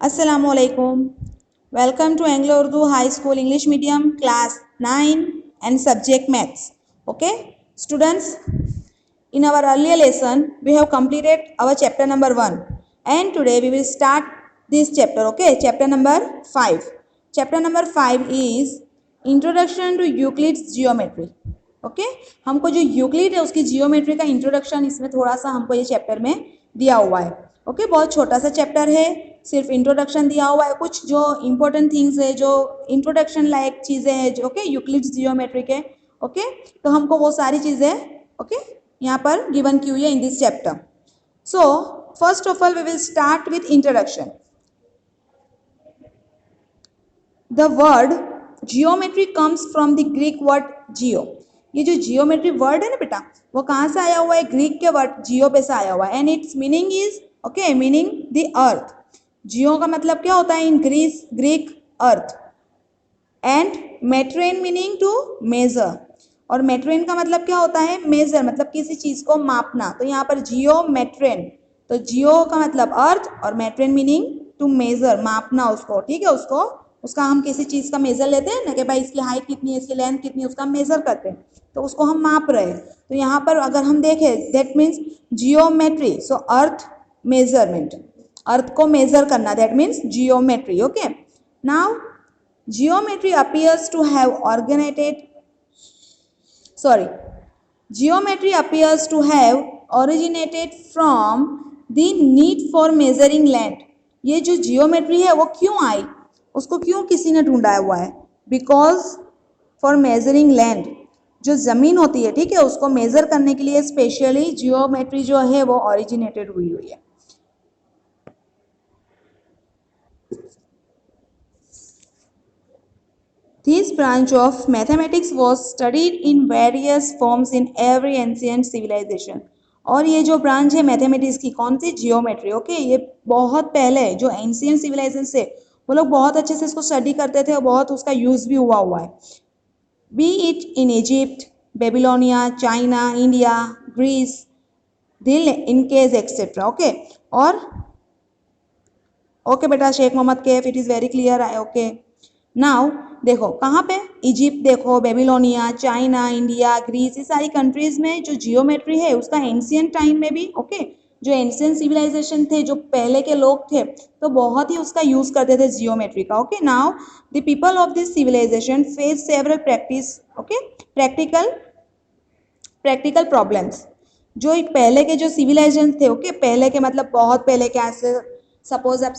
Assalamualaikum. Welcome to Anglo Urdu High School English Medium Class 9 and Subject Maths. Okay, students, in our earlier lesson we have completed our chapter number 1 and today we will start this chapter. Okay, chapter number 5. Chapter number 5 is Introduction to Euclid's Geometry. Okay हमको जो Euclid है उसकी geometry का introduction इसमें थोड़ा सा हमको ये चैप्टर में दिया हुआ है. ओके बहुत छोटा सा चैप्टर है, सिर्फ इंट्रोडक्शन दिया हुआ है. कुछ जो इंपॉर्टेंट थिंग्स है, जो इंट्रोडक्शन लायक चीज़ें हैं जो ओके यूक्लिड्स जियोमेट्री के. ओके तो हमको वो सारी चीज़ें ओके यहाँ पर गिवन की हुई है in this chapter. So first of all we will start with introduction. The word geometry comes from the Greek word geo. ये जो जियोमेट्री वर्ड है ना बेटा, वो कहाँ से आया हुआ है? ग्रीक के वर्ड जियो पे से आया हुआ है. And its meaning is okay meaning the earth. Geo का मतलब क्या होता है in Greek? Earth. And metron meaning to measure. और मेट्रेन का मतलब क्या होता है? मेजर, मतलब किसी चीज को मापना. तो यहाँ पर जियो मेट्रेन, तो जियो का मतलब अर्थ और मेट्रेन मीनिंग टू मेजर, मापना उसको. ठीक है, उसका हम किसी चीज का मेजर लेते हैं ना कि भाई इसकी हाइट कितनी है, इसकी लेंथ कितनी है, उसका हम मेजर करते हैं, तो उसको हम माप रहे हैं. तो यहाँ पर अगर हम देखें that means geometry, so earth measurement, earth को मेजर करना, that means geometry. Okay now geometry appears to have originated from the need for measuring land. ये जो जियोमेट्री है वो क्यों आई, उसको क्यों किसी ने ढूंढा हुआ है? बिकॉज फॉर मेजरिंग लैंड, जो ज़मीन होती है ठीक है उसको मेज़र करने के लिए स्पेशली जियोमेट्री जो है वो ओरिजिनेटेड हुई है. This branch of mathematics was studied in various forms in every ancient civilization. और ये जो ब्रांच है मैथमेटिक्स की, कौन सी? जियोमेट्री. ओके ये बहुत पहले जो एंशियंट सिविलाइजेशन से वो लोग बहुत अच्छे से इसको स्टडी करते थे और बहुत उसका यूज़ भी हुआ है. Be it in Egypt, Babylonia, China, India, Greece, the Incas etcetera. Okay और ओके बेटा Sheikh Mohammad Kaif, it is very clear है. ओके नाउ देखो कहाँ पे, इजिप्ट देखो, बेबीलोनिया, चाइना, इंडिया, ग्रीस, ये सारी कंट्रीज में जो जियोमेट्री है उसका एंशियंट टाइम में भी ओके जो एंशियंट सिविलाइजेशन थे, जो पहले के लोग थे, तो बहुत ही उसका यूज करते थे जियोमेट्री का. Okay now the people of this civilisation face several practical problems. जो पहले के जो सिविलाइजेशन थे ओके पहले के मतलब बहुत पहले के, ऐसे सपोज आप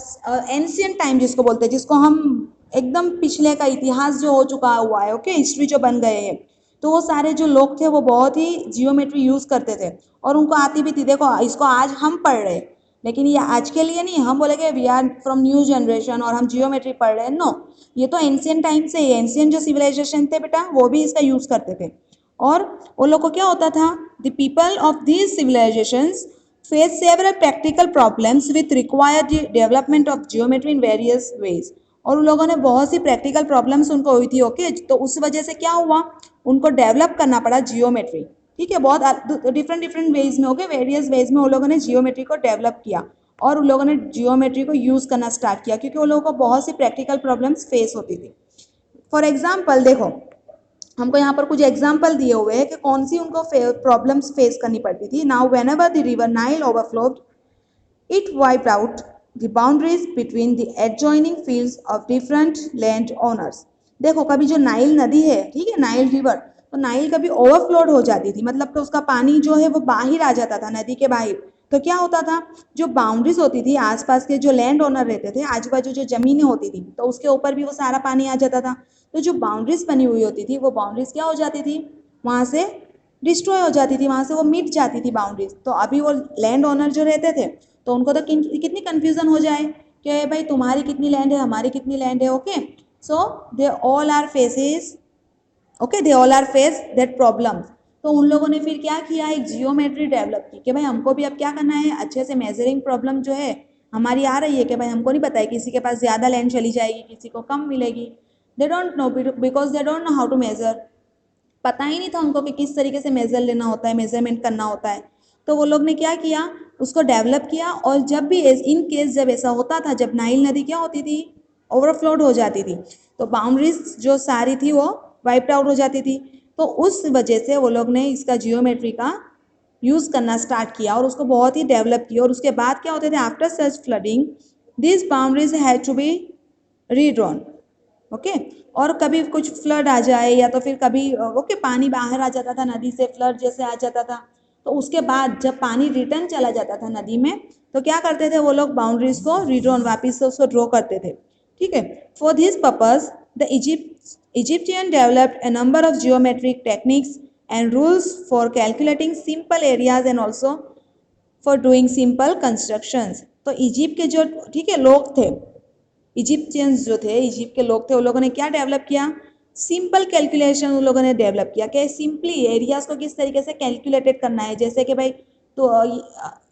एंशियंट टाइम जिसको बोलते हैं, जिसको हम एकदम पिछले का इतिहास जो हो चुका हुआ है ओके हिस्ट्री जो बन गए हैं, तो वो सारे जो लोग थे वो बहुत ही जियोमेट्री यूज़ करते थे और उनको आती भी थी. देखो इसको आज हम पढ़ रहे हैं लेकिन ये आज के लिए नहीं, हम बोलेंगे we are from new generation और हम जियोमेट्री पढ़ रहे हैं. नो, ये तो एंशियंट टाइम से ही, एंशियंट जो सिविलाइजेशन थे बेटा वो भी इसका यूज़ करते थे. और वो लोग को क्या होता था, the people of these civilisations face several practical problems with required development of geometry in various ways. और उन लोगों ने बहुत सी प्रैक्टिकल प्रॉब्लम्स उनको हुई थी ओके तो उस वजह से क्या हुआ, उनको डेवलप करना पड़ा जियोमेट्री. ठीक है, बहुत डिफरेंट वेज में ओके वेरियस वेज में उन लोगों ने जियोमेट्री को डेवलप किया और उन लोगों ने जियोमेट्री को यूज़ करना स्टार्ट किया क्योंकि उन लोगों को बहुत सी प्रैक्टिकल प्रॉब्लम्स फेस होती थी. फॉर एग्जाम्पल देखो हमको यहाँ पर कुछ एग्जाम्पल दिए हुए हैं कि कौन सी उनको प्रॉब्लम्स फेस करनी पड़ती थी. Now whenever the river Nile overflowed it wiped out the boundaries between the adjoining fields of different land owners. देखो कभी जो नाइल नदी है ठीक है, नाइल रिवर, तो नाइल कभी ओवरफ्लोड हो जाती थी, मतलब कि उसका पानी जो है वो बाहर आ जाता था नदी के बाहर. तो क्या होता था, जो बाउंड्रीज होती थी आसपास के जो लैंड ओनर रहते थे, आजू बाजू जो जमीनें होती थी, तो उसके ऊपर भी वो सारा पानी आ जाता था. तो जो बाउंड्रीज बनी हुई होती थी वो बाउंड्रीज क्या हो जाती थी, वहाँ से डिस्ट्रॉय हो जाती थी, वहाँ से वो मिट जाती थी बाउंड्रीज. तो अभी वो लैंड ओनर जो रहते थे तो उनको तो कितनी कन्फ्यूजन हो जाए कि भाई तुम्हारी कितनी लैंड है, हमारी कितनी लैंड है. Okay so they all are faces that problem. तो उन लोगों ने फिर क्या किया, एक जियोमेट्री डेवलप की कि भाई हमको भी अब क्या करना है, अच्छे से मेजरिंग प्रॉब्लम जो है हमारी आ रही है कि भाई हमको नहीं पता है किसी के पास ज़्यादा लैंड चली जाएगी, किसी को कम मिलेगी. They don't know because they don't know how to measure. पता ही नहीं था उनको कि किस तरीके से मेजर लेना होता है, मेजरमेंट करना होता है. तो वो लोग ने क्या किया, उसको डेवलप किया। और जब भी इन केस जब ऐसा होता था, जब नाइल नदी क्या होती थी, ओवरफ्लोड हो जाती थी, तो बाउंड्रीज जो सारी थी वो वाइप्ड आउट हो जाती थी। तो उस वजह से वो लोग ने इसका जियोमेट्री का यूज़ करना स्टार्ट किया और उसको बहुत ही डेवलप किया। और उसके बाद क्या होते थे, after such flooding this boundaries had to be redrawn. Okay, और कभी कुछ फ्लड आ जाए या तो फिर कभी ओके पानी बाहर आ जाता था नदी से, फ्लड जैसे आ जाता था, तो उसके बाद जब पानी रिटर्न चला जाता था नदी में, तो क्या करते थे वो लोग, बाउंड्रीज को रीड्रॉन वापिस से उसको ड्रॉ करते थे। ठीक है, for this purpose the Egyptian developed a number of geometric techniques and rules for calculating simple areas and also for doing simple constructions। तो इजिप्ट के जो ठीक है लोग थे, इजिप्शियंस जो थे, इजिप्ट के लोग थे, उन लोगों ने क्या डेवलप किया, सिंपल कैलकुलेशन उन लोगों ने डेवलप किया कि सिंपली एरियाज को किस तरीके से कैलकुलेटेड करना है। जैसे कि भाई तो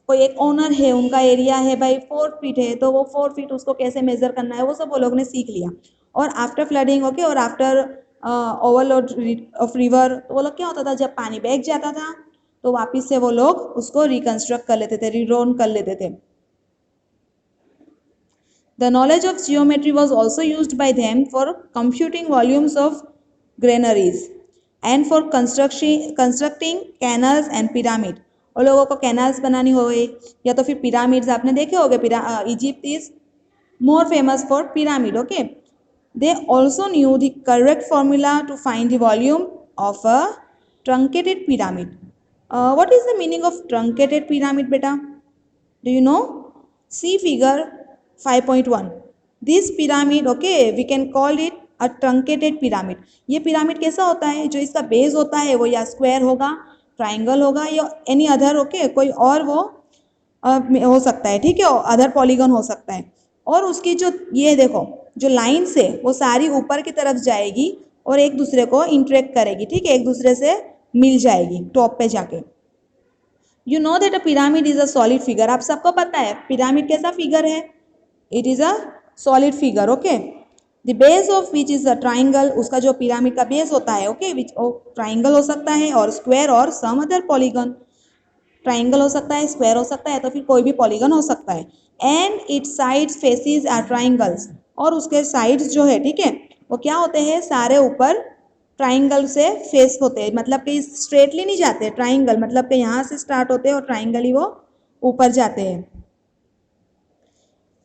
कोई एक ओनर है, उनका एरिया है भाई 4 फीट है, तो वो 4 फीट उसको कैसे मेजर करना है वो सब वो लोगों ने सीख लिया। और आफ्टर फ्लडिंग ओके, और आफ्टर ओवरलोड ऑफ रिवर, तो वो लोग क्या होता था, जब पानी बह जाता था तो वापिस से वो लोग उसको रिकंस्ट्रक्ट कर लेते थे, रीड्रॉन कर लेते थे। The knowledge of geometry was also used by them for computing volumes of granaries and for constructing canals and pyramid। और लोगों को कैनल्स बनानी हो या तो फिर पिरामिड्स आपने देखे होंगे, Egypt is more famous for pyramid। Okay, they also knew the correct formula to find the volume of a truncated pyramid। What is the meaning of truncated pyramid beta, do you know? See figure 5.1। this pyramid okay we can call it a truncated pyramid। ये pyramid कैसा होता है, जो इसका base होता है वो या स्क्वायर होगा, ट्राइंगल होगा, या एनी अदर ओके कोई और वो हो सकता है। ठीक है, अदर पॉलीगन हो सकता है। और उसकी जो ये देखो जो लाइन्स है वो सारी ऊपर की तरफ जाएगी और एक दूसरे को इंटरेक्ट करेगी। ठीक है, एक दूसरे से मिल जाएगी टॉप पे जाके। You know that a pyramid is a solid figure. आप सबको पता है पिरामिड कैसा फिगर है, it is a solid figure. Okay, the base of which is a triangle, उसका जो पिरामिड का बेस होता है ओके विच ट्राइंगल हो सकता है और स्क्वायर और सम अदर पॉलीगन। ट्राइंगल हो सकता है, स्क्वायर हो सकता है, तो फिर कोई भी पॉलीगन हो सकता है। And its sides faces are triangles, और उसके साइड्स जो है ठीक है वो क्या होते हैं, सारे ऊपर ट्राइंगल से फेस होते हैं, मतलब कि स्ट्रेटली नहीं जाते। ट्राइंगल मतलब कि यहाँ से स्टार्ट होते हैं और ट्राइंगल ही वो ऊपर जाते हैं,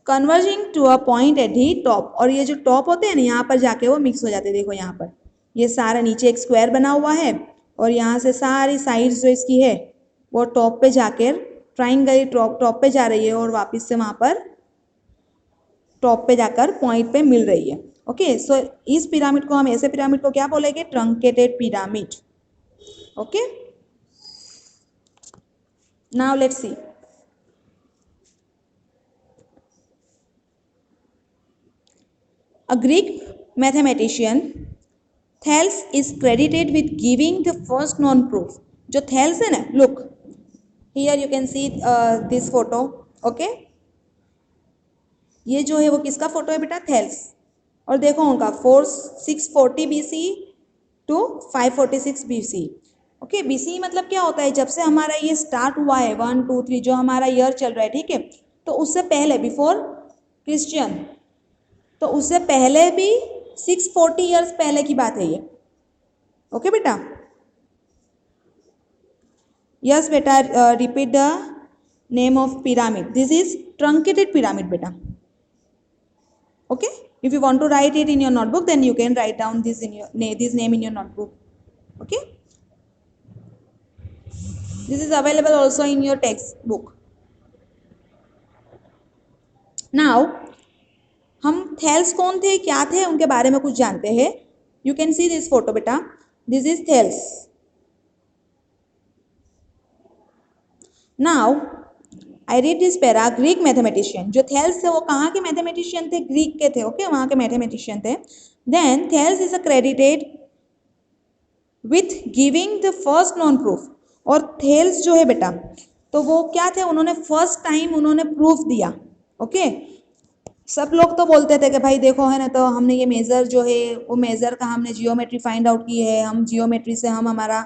converging to a point at the top. और ये जो टॉप होते हैं ना यहाँ पर जाके वो मिक्स हो जाते हैं। देखो यहाँ पर ये सारा नीचे एक स्क्वायर बना हुआ है और यहाँ से सारी साइड्स जो इसकी है वो टॉप पे जाकर ट्राइंगल टॉप पे जा रही है और वापस से वहाँ पर टॉप पे जाकर पॉइंट पे मिल रही है। ओके, सो इस पिरामिड को हम ऐसे पिरामिड को क्या बोलेंगे, truncated pyramid. Okay, now let's see a Greek mathematician Thales is credited with giving the first known proof। जो थेल्स है ना, look here you can see this photo। okay, ये जो है वो किसका फोटो है बेटा, थेल्स। और देखो उनका 640 BC to 546 BC। Okay, BC मतलब क्या होता है, जब से हमारा ये स्टार्ट हुआ है 1 2 3 जो हमारा ईयर चल रहा है ठीक है, तो उससे पहले बिफोर क्रिश्चियन, तो उससे पहले भी 640 ईयर्स पहले की बात है ये। ओके बेटा, यस बेटा, repeat the name of pyramid, this is truncated pyramid बेटा। Okay, if you want to write it in your notebook then you can write down this in your this name in your notebook। Okay, this is available also in your textbook। now हम Thales कौन थे, क्या थे, उनके बारे में कुछ जानते हैं। You can see this photo बेटा, this is Thales. Now I read this para, Greek mathematician. जो थेल्स थे वो कहाँ के मैथमेटिशियन थे, ग्रीक के थे। ओके, वहाँ के मैथमेटिशियन थे। Then Thales is a credited with giving the first known proof. और थेल्स जो है बेटा तो वो क्या थे, उन्होंने फर्स्ट टाइम उन्होंने प्रूफ दिया। ओके, सब लोग तो बोलते थे कि भाई देखो है ना, तो हमने ये मेज़र जो है वो मेज़र का हमने जियोमेट्री फाइंड आउट की है, हम जियोमेट्री से हम हमारा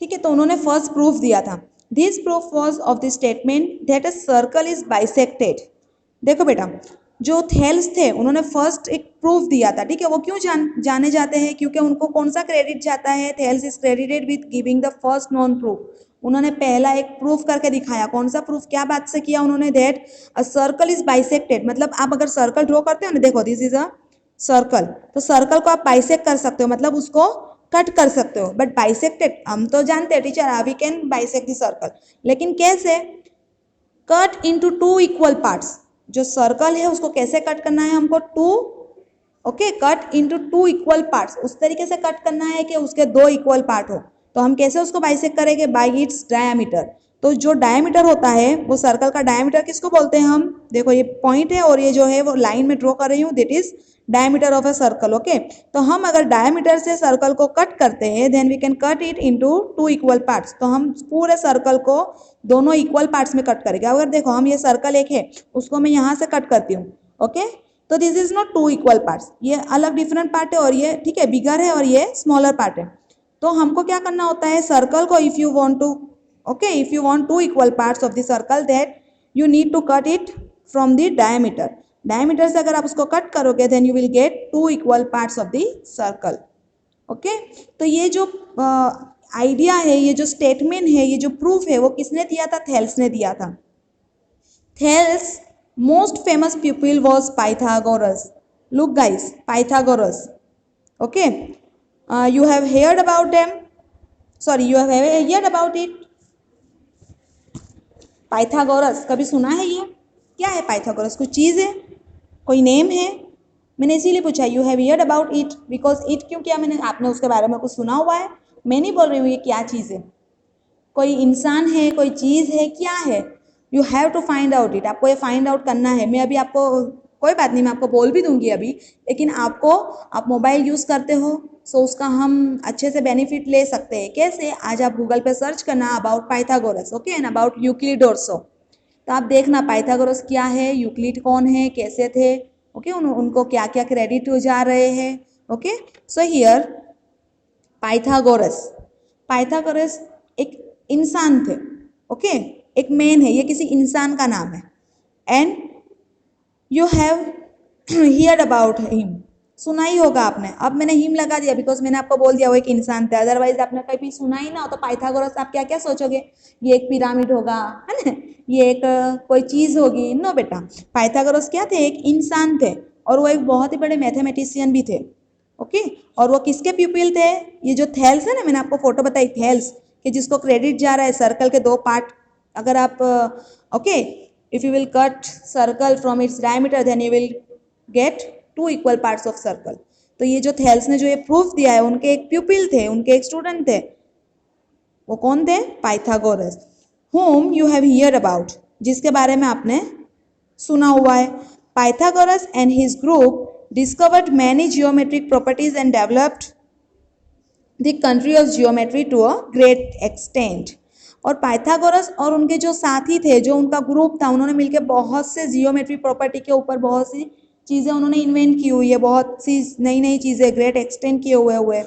ठीक है, तो उन्होंने फर्स्ट प्रूफ दिया था। This proof was of the statement that a circle is bisected. देखो बेटा, जो थेल्स थे उन्होंने फर्स्ट एक प्रूफ दिया था, ठीक है। वो क्यों जाने जाते हैं, क्योंकि उनको कौन सा क्रेडिट जाता है, Thales is credited with giving the first known proof. उन्होंने पहला एक प्रूफ करके दिखाया। कौन सा प्रूफ, क्या बात से किया उन्होंने, that a circle is bisected. मतलब आप अगर सर्कल ड्रॉ करते हो ना, देखो दिस इज अ सर्कल, तो सर्कल को आप बाइसेक्ट कर सकते हो, मतलब उसको कट कर सकते हो। बट बाइसेक्टेड हम तो जानते हैं teacher, we can bisect the circle, लेकिन कैसे, cut into two equal parts. जो सर्कल है उसको कैसे कट करना है हमको, two, okay, cut into two equal parts. उस तरीके से कट करना है कि उसके दो इक्वल पार्ट हो। तो हम कैसे उसको बाइसेक्ट करेंगे, बाय इट्स डायामीटर। तो जो डायामीटर होता है वो सर्कल का डायामीटर किसको बोलते हैं हम, देखो ये पॉइंट है और ये जो है वो लाइन में ड्रॉ कर रही हूँ, that is diameter of a circle, okay. तो हम अगर डायमीटर से सर्कल को कट करते हैं, then we can cut it into two equal parts. तो हम पूरे सर्कल को दोनों इक्वल पार्ट्स में कट करेंगे। अगर देखो हम ये सर्कल एक है, उसको मैं यहाँ से कट करती हूँ, ओके, तो this is not two equal parts, ये अलग डिफरेंट पार्ट है, और ये ठीक है बिगर है और ये स्मॉलर पार्ट है। तो हमको क्या करना होता है, सर्कल को if you want to, okay, if you want two equal parts of the circle, that you need to cut it from the diameter. Diameter से अगर आप उसको कट करोगे, then you will get two equal parts of the circle, okay. तो ये जो idea है, ये जो स्टेटमेंट है, ये जो प्रूफ है, वो किसने दिया था, थेल्स ने दिया था। Thales most famous pupil was Pythagoras. Look guys, Pythagoras, okay, you have heard about them, sorry you have heard about it, Pythagoras कभी सुना है, ये क्या है पाइथागोरस, कोई चीज़ है, कोई नेम है, मैंने इसीलिए पूछा you have heard about it, because it क्यों किया मैंने, आपने उसके बारे में कुछ सुना हुआ है, मैं नहीं बोल रही हूँ ये क्या चीज़ है, कोई इंसान है, कोई चीज़ है, क्या है, you have to find out it, आपको ये फाइंड आउट करना है। मैं अभी आपको, कोई बात नहीं, मैं आपको बोल भी दूंगी अभी, लेकिन आपको, आप मोबाइल यूज़ करते हो, सो उसका हम अच्छे से बेनिफिट ले सकते हैं। कैसे, आज आप गूगल पे सर्च करना about Pythagoras, okay, and about Euclid also, तो आप देखना पाइथागोरस क्या है, यूक्लिड कौन है, कैसे थे, ओके, उनको क्या क्या क्रेडिट हो जा रहे हैं, okay. So here Pythagoras, Pythagoras एक इंसान थे, ओके, एक मैन है, ये किसी इंसान का नाम है, and you have heard about him, सुना ही होगा आपने। अब मैंने हिम लगा दिया बिकॉज मैंने आपको बोल दिया वो एक इंसान थे, अदरवाइज आपने कभी सुना ही ना हो तो पाइथागोरस आप क्या क्या सोचोगे, ये एक पिरामिड होगा, है ना, ये एक कोई चीज़ होगी, नो बेटा, पाइथागोरस क्या थे, एक इंसान थे, और वो एक बहुत ही बड़े मैथमेटिशियन भी थे, ओके। और वो किसके प्यूपिल थे, ये जो थेल्स है ना, मैंने आपको फोटो बताई थेल्स, कि जिसको क्रेडिट जा रहा है सर्कल के दो पार्ट, अगर आप, okay, if you will cut circle from its diameter, then you will get two equal parts of circle. तो ये जो थेल्स ने जो ये प्रूफ दिया है, उनके एक प्यूपिल थे, उनके एक स्टूडेंट थे, वो कौन थे, Pythagoras, whom you have heard about, जिसके बारे में आपने सुना हुआ है। Pythagoras and his group discovered many geometric properties and developed the country of geometry to a great extent। और पाइथागोरस और उनके जो साथी थे, जो उनका ग्रुप था, उन्होंने मिलकर बहुत से जियोमेट्री प्रॉपर्टी के ऊपर बहुत सी चीज़ें उन्होंने इन्वेंट की हुई है, बहुत सी नई नई चीज़ें ग्रेट एक्सटेंड किए हुए।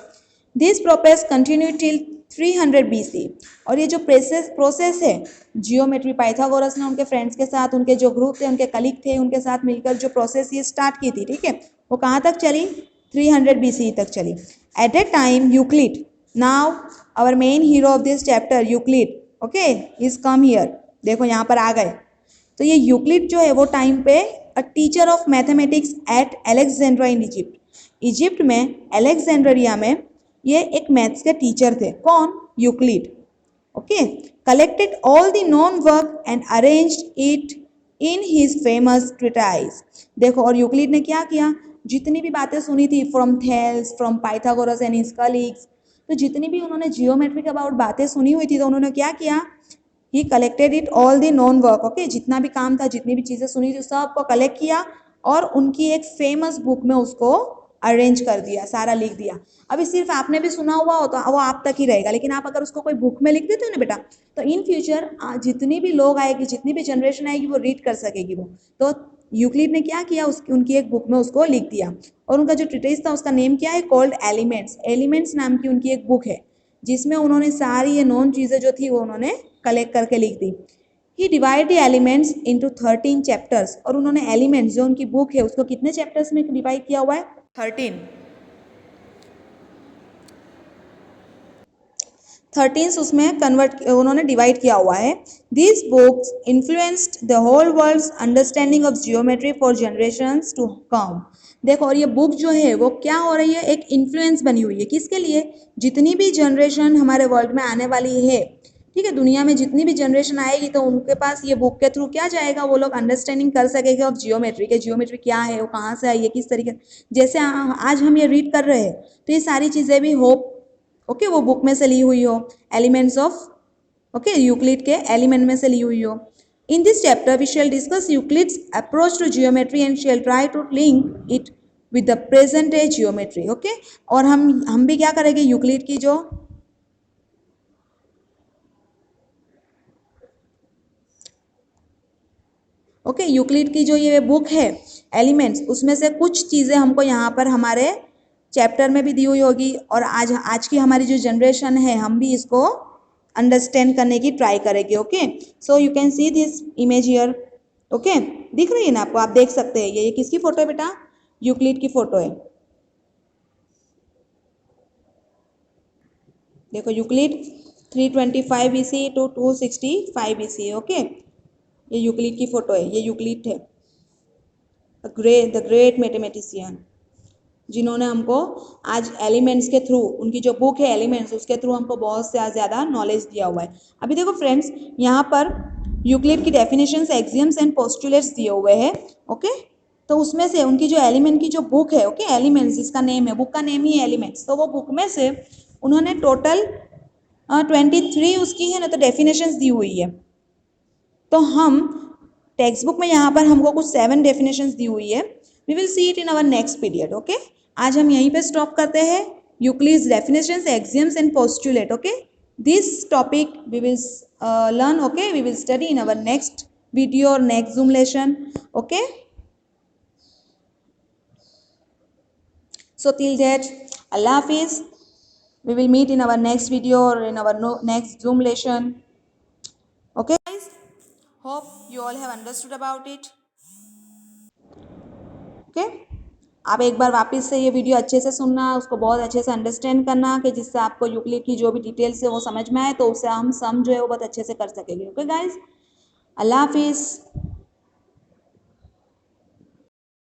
This process continue till 300 BC। और ये जो प्रोसेस है जियोमेट्री, पाइथागोरस ने उनके फ्रेंड्स के साथ, उनके जो ग्रुप थे, उनके कलीग थे, उनके साथ मिलकर जो प्रोसेस ये स्टार्ट की थी, ठीक है, वो कहाँ तक चली, 300 BC तक चली। At that time Euclid, now our main hero of this chapter Euclid, okay, is come here, देखो यहाँ पर आ गए। तो ये यूक्लिड जो है वो टाइम पे a teacher of mathematics eight Alexandria in Egypt, Egypt में अलेक्जेंड्रिया में ये एक मैथ्स के टीचर थे, कौन, Euclid, okay. Collected all the non work and arranged it in his famous treatise. देखो, और यूक्लिड ने क्या किया, जितनी भी बातें सुनी थी from Thales, from Pythagoras and his colleagues, तो जितनी भी उन्होंने जियोमेट्री के अबाउट बातें सुनी हुई थी, तो उन्होंने क्या किया, ही collected it all the non work, okay, जितना भी काम था, जितनी भी चीज़ें सुनी थी, सबको कलेक्ट किया और उनकी एक फेमस बुक में उसको अरेंज कर दिया, सारा लिख दिया। अभी सिर्फ आपने भी सुना हुआ हो तो वो आप तक ही रहेगा, लेकिन आप अगर उसको कोई बुक में लिख देते हो ना बेटा, तो इन फ्यूचर जितनी भी लोग आएगी, जितनी भी जनरेशन आएगी, वो रीड कर सकेगी वो। तो यूक्लिड ने क्या किया, उसकी उनकी एक बुक में उसको लिख दिया, और उनका जो ट्रीटाइज था उसका नेम क्या है, कॉल्ड एलिमेंट्स, एलिमेंट्स नाम की उनकी एक बुक है। जिसमें उन्होंने सारी ये नॉन चीज़ें जो थी वो उन्होंने कलेक्ट करके लिख दी। He divide the elements into 13 chapters, और उन्होंने एलिमेंट्स जो उनकी बुक है उसको कितने चैप्टर्स में डिवाइड किया हुआ है? 13 उसमें कन्वर्ट उन्होंने डिवाइड किया हुआ है। This books influenced the whole world's understanding of geometry for generations to come. देखो, और ये बुक जो है वो क्या हो रही है, एक इन्फ्लुएंस बनी हुई है किसके लिए? जितनी भी जनरेशन हमारे वर्ल्ड में आने वाली है, ठीक है, दुनिया में जितनी भी जनरेशन आएगी तो उनके पास ये बुक के थ्रू क्या जाएगा, वो लोग अंडरस्टैंडिंग कर सकेंगे ऑफ जियोमेट्री के जियोमेट्री क्या है, वो कहाँ से आई है, किस तरीके, जैसे आज हम ये रीड कर रहे हैं तो ये सारी चीज़ें भी होप ओके वो बुक में से ली हुई हो, एलिमेंट्स ऑफ ओके यूक्लिड के एलिमेंट में से ली हुई हो। In this chapter we shall discuss Euclid's approach to geometry and shall try to link it with the present day geometry. Okay, और हम भी क्या करेंगे, यूक्लिड की जो यूक्लिड की जो ये बुक है एलिमेंट्स, उसमें से कुछ चीज़ें हमको यहाँ पर हमारे चैप्टर में भी दी हुई होगी, और आज की हमारी जो जनरेशन है हम भी इसको अंडरस्टैंड करने की ट्राई करेंगे। Okay, so you can see this image here. Okay, दिख रही है ना आपको? आप देख सकते हैं ये किसकी फोटो है बेटा? यूक्लिड की फोटो है। देखो, Euclid 325 BC to 265 BC। Okay, ये यूक्लिड की फोटो है, ये यूक्लिड है, द ग्रेट मैथमेटिशियन, जिन्होंने हमको आज एलिमेंट्स के थ्रू, उनकी जो बुक है एलिमेंट्स, उसके थ्रू हमको बहुत से ज़्यादा नॉलेज दिया हुआ है। अभी देखो फ्रेंड्स, यहाँ पर यूक्लिड की डेफिनेशंस, एक्सियम्स एंड पोस्टुलेट्स दिए हुए हैं। ओके, तो उसमें से उनकी जो एलिमेंट की जो बुक है, ओके एलिमेंट्स जिसका नेम है, बुक का नेम ही है एलिमेंट्स, तो वो बुक में से उन्होंने टोटल 23 उसकी है ना तो डेफिनेशंस दी हुई है। तो हम टेक्स्ट बुक में यहाँ पर हमको कुछ 7 डेफिनेशंस दी हुई है। We will see it in our next period. Okay, आज हम यहीं पे स्टॉप करते हैं। Euclid's definitions, axioms and postulate. Okay, this topic we will learn, okay we will study in our next video और next Zoom lesson. Okay, so till that, Allah Hafiz. We will meet in our next video or in our next Zoom lesson. Okay guys, hope you all have understood about it. Okay, आप एक बार वापस से ये video अच्छे से सुनना, उसको बहुत अच्छे से अंडरस्टैंड करना कि जिससे आपको यूक्लिड की जो भी डिटेल्स है वो समझ में आए, तो उससे हम सम जो है वो बहुत अच्छे से कर सकेंगे। ओके गाइज, अल्लाह हाफिज़।